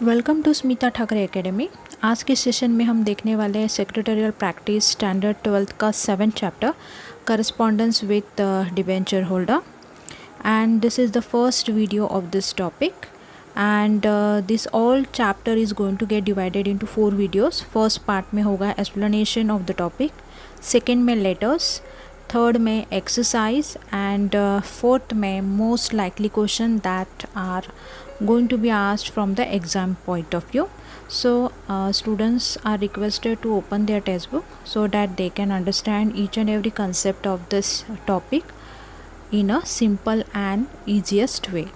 Welcome to Smita Thackeray Academy. आज के session में हम देखने वाले हैं सेक्रेटरियल प्रैक्टिस स्टैंडर्ड 12th का 7th chapter correspondence with debenture holder and this is the first video of this topic and this all chapter is going to get divided into 4 videos. First part में होगा explanation of the topic, second में letters, third में exercise and fourth में most likely question that are going to be asked from the exam point of view. So students are requested to open their textbook so that they can understand each and every concept of this topic in a simple and easiest way.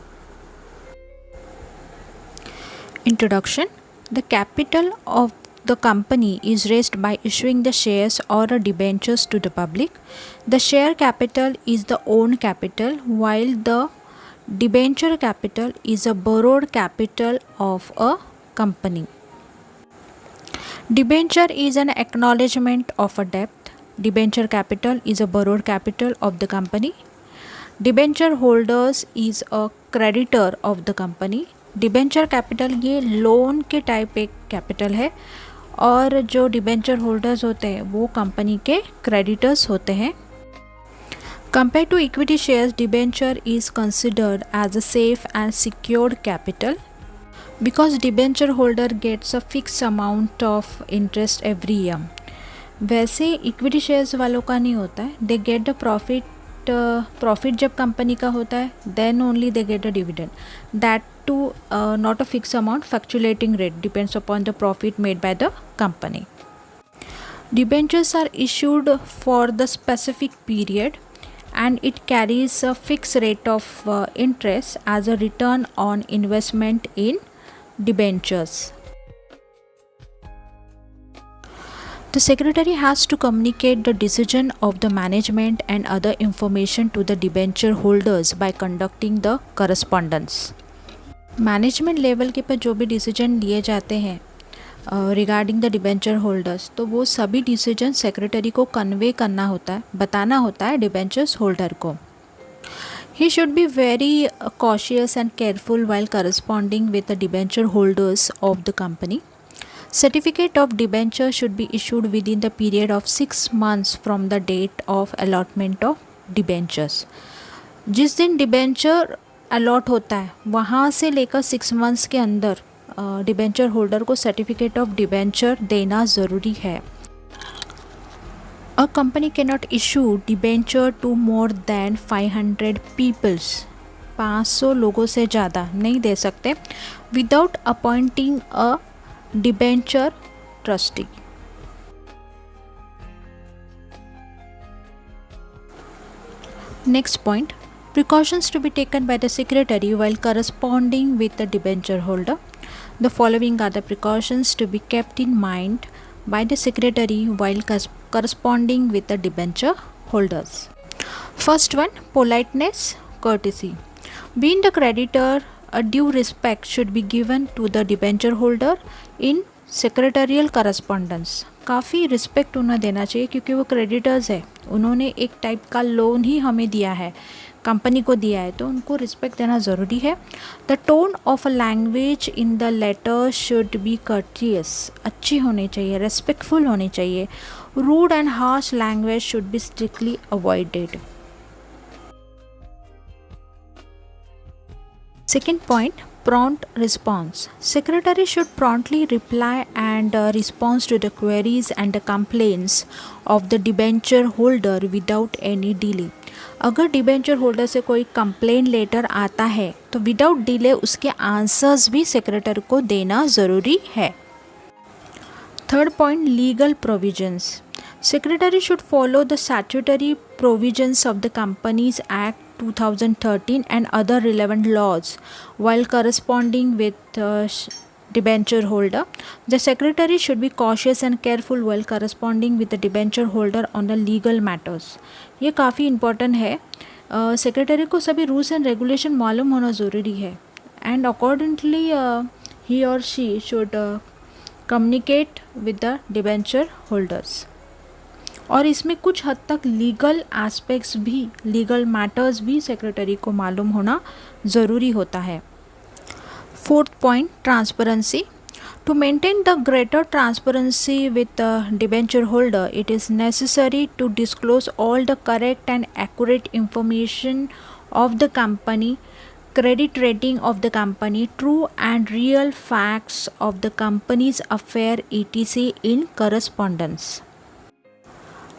Introduction. The capital of the company is raised by issuing the shares or debentures to the public. The share capital is the own capital, while the debenture capital is a borrowed capital of a company. Debenture is an acknowledgement of a debt. Debenture capital is a borrowed capital of the company. Debenture holders is a creditor of the company. Debenture capital ये loan के type एक capital है और जो debenture holders होते हैं वो company के क्रेडिटर्स होते हैं. Compare to equity shares, debenture is considered as a safe and secured capital because debenture holder gets a fix amount of interest every year. वैसे इक्विटी शेयर्स वालों का नहीं होता है. दे गेट द प्रॉफिट जब company का होता है then only they get a dividend, that too not a fix amount, fluctuating rate depends upon the profit made by the company. Debentures are issued for the specific period and it carries a fixed rate of interest as a return on investment in debentures. The secretary has to communicate the decision of the management and other information to the debenture holders by conducting the correspondence. Management level के पर जो भी decision लिए जाते हैं regarding the debenture holders, तो वो सभी डिसीजन सेक्रेटरी को कन्वे करना होता है, बताना होता है डिबेंचर्स होल्डर को. He should be very cautious and careful while corresponding with the debenture holders of the company. Certificate of debenture should be issued within the period of 6 months from the date of allotment of debentures. जिस दिन debenture allot होता है वहाँ से लेकर 6 months के अंदर debenture holder को सर्टिफिकेट ऑफ डिबेंचर देना ज़रूरी है. A company can not issue debenture to more than 500 peoples. 500 लोगों से ज़्यादा नहीं दे सकते without appointing a debenture trustee. Next point, precautions to be taken by the secretary while corresponding with the debenture holder. The following are the precautions to be kept in mind by the secretary while corresponding with the debenture holders. First one, politeness, courtesy. Being the creditor, a due respect should be given to the debenture holder in secretarial correspondence. काफ़ी respect उन्हें देना चाहिए क्योंकि वो creditors है, उन्होंने एक type का लोन ही हमें दिया है, कंपनी को दिया है, तो उनको रिस्पेक्ट देना ज़रूरी है. The tone of a language in the letter should be courteous. अच्छी होनी चाहिए, रेस्पेक्टफुल होनी चाहिए. Rude and harsh language should be strictly avoided. Second point, prompt response. Secretary should promptly reply and respond to the queries and the complaints of the debenture holder without any delay. अगर debenture holder से कोई complain letter आता है तो without delay उसके answers भी secretary को देना ज़रूरी है. Third point, legal provisions. Secretary should follow the statutory provisions of the Companies Act 2013 and other relevant laws while corresponding with debenture holder. The secretary should be cautious and careful while corresponding with the debenture holder on the legal matters. ये काफ़ी important है. Secretary को सभी rules and regulation मालूम होना ज़रूरी है and accordingly ही और she should communicate with the debenture holders. और इसमें कुछ हद तक लीगल एस्पेक्ट्स भी, लीगल मैटर्स भी सेक्रेटरी को मालूम होना ज़रूरी होता है. Fourth point, transparency. To maintain the greater transparency with the debenture holder, it is necessary to disclose all the correct and accurate information of the company, credit rating of the company, true and real facts of the company's affair etc. in correspondence.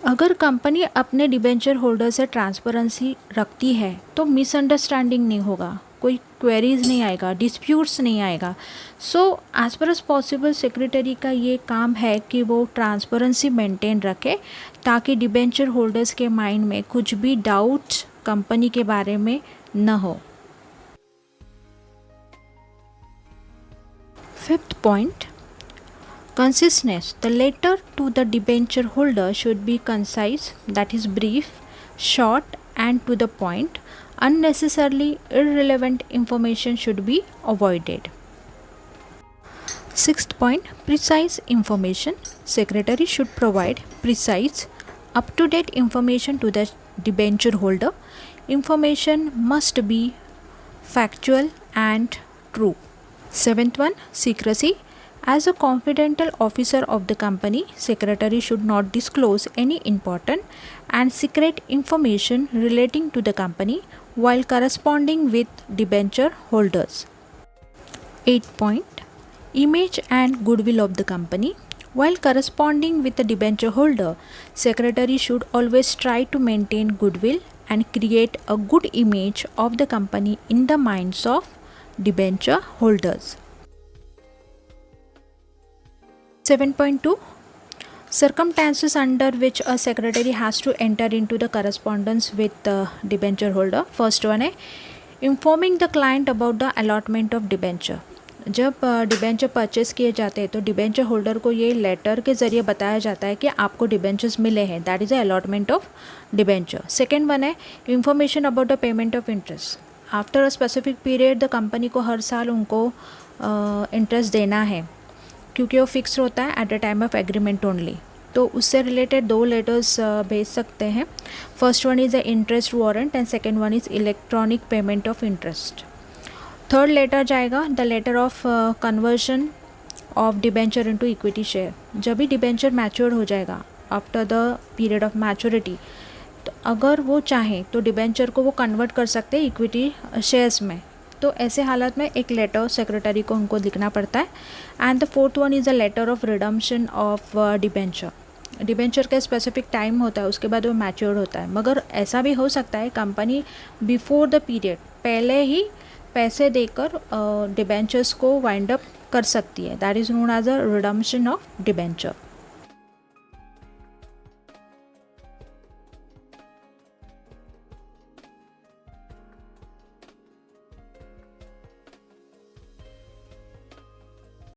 अगर company अपने debenture holder से transparency रखती है तो misunderstanding नहीं होगा, कोई queries नहीं आएगा, डिस्प्यूट्स नहीं आएगा. So as per as possible secretary का ये काम है कि वो ट्रांसपेरेंसी मेंटेन रखे ताकि डिबेंचर होल्डर्स के माइंड में कुछ भी डाउट कंपनी के बारे में न हो. Fifth point, conciseness. The letter to the debenture holder should be concise, that is brief, short and to the point. Unnecessarily irrelevant information should be avoided. Sixth point, precise information. Secretary should provide precise, up-to-date information to the debenture holder. Information must be factual and true. Seventh one, secrecy. As a confidential officer of the company, secretary should not disclose any important and secret information relating to the company while corresponding with debenture holders. 8 point, image and goodwill of the company. While corresponding with the debenture holder, secretary should always try to maintain goodwill and create a good image of the company in the minds of debenture holders. 7.2, circumstances under which a secretary has to enter into the correspondence with the debenture holder. First one है informing the client about the allotment of debenture. जब debenture purchase किए जाते हैं तो debenture holder को ये letter के ज़रिए बताया जाता है कि आपको डिबेंचर्स मिले हैं, that is a allotment of debenture. Second one है information about the payment of interest. After a specific period the company को हर साल उनको इंटरेस्ट देना है क्योंकि वो फिक्स होता है at the time of agreement only. तो उससे रिलेटेड 2 लेटर्स भेज सकते हैं. First one is the interest warrant and second one is electronic payment of interest. Third letter जाएगा the letter of conversion of debenture into equity share. जब भी debenture mature हो जाएगा after the period of maturity, तो अगर वो चाहें तो डिबेंचर को वो कन्वर्ट कर सकते हैं इक्विटी शेयर्स में. तो ऐसे हालत में एक लेटर सेक्रेटरी को उनको लिखना पड़ता है. And the fourth one is a letter of redemption of debenture. Debenture का स्पेसिफिक टाइम होता है, उसके बाद वो मैच्योर होता है. मगर ऐसा भी हो सकता है कंपनी बिफोर द पीरियड पहले ही पैसे देकर डिबेंचर्स को वाइंड अप कर सकती है. That is known as a redemption of debenture.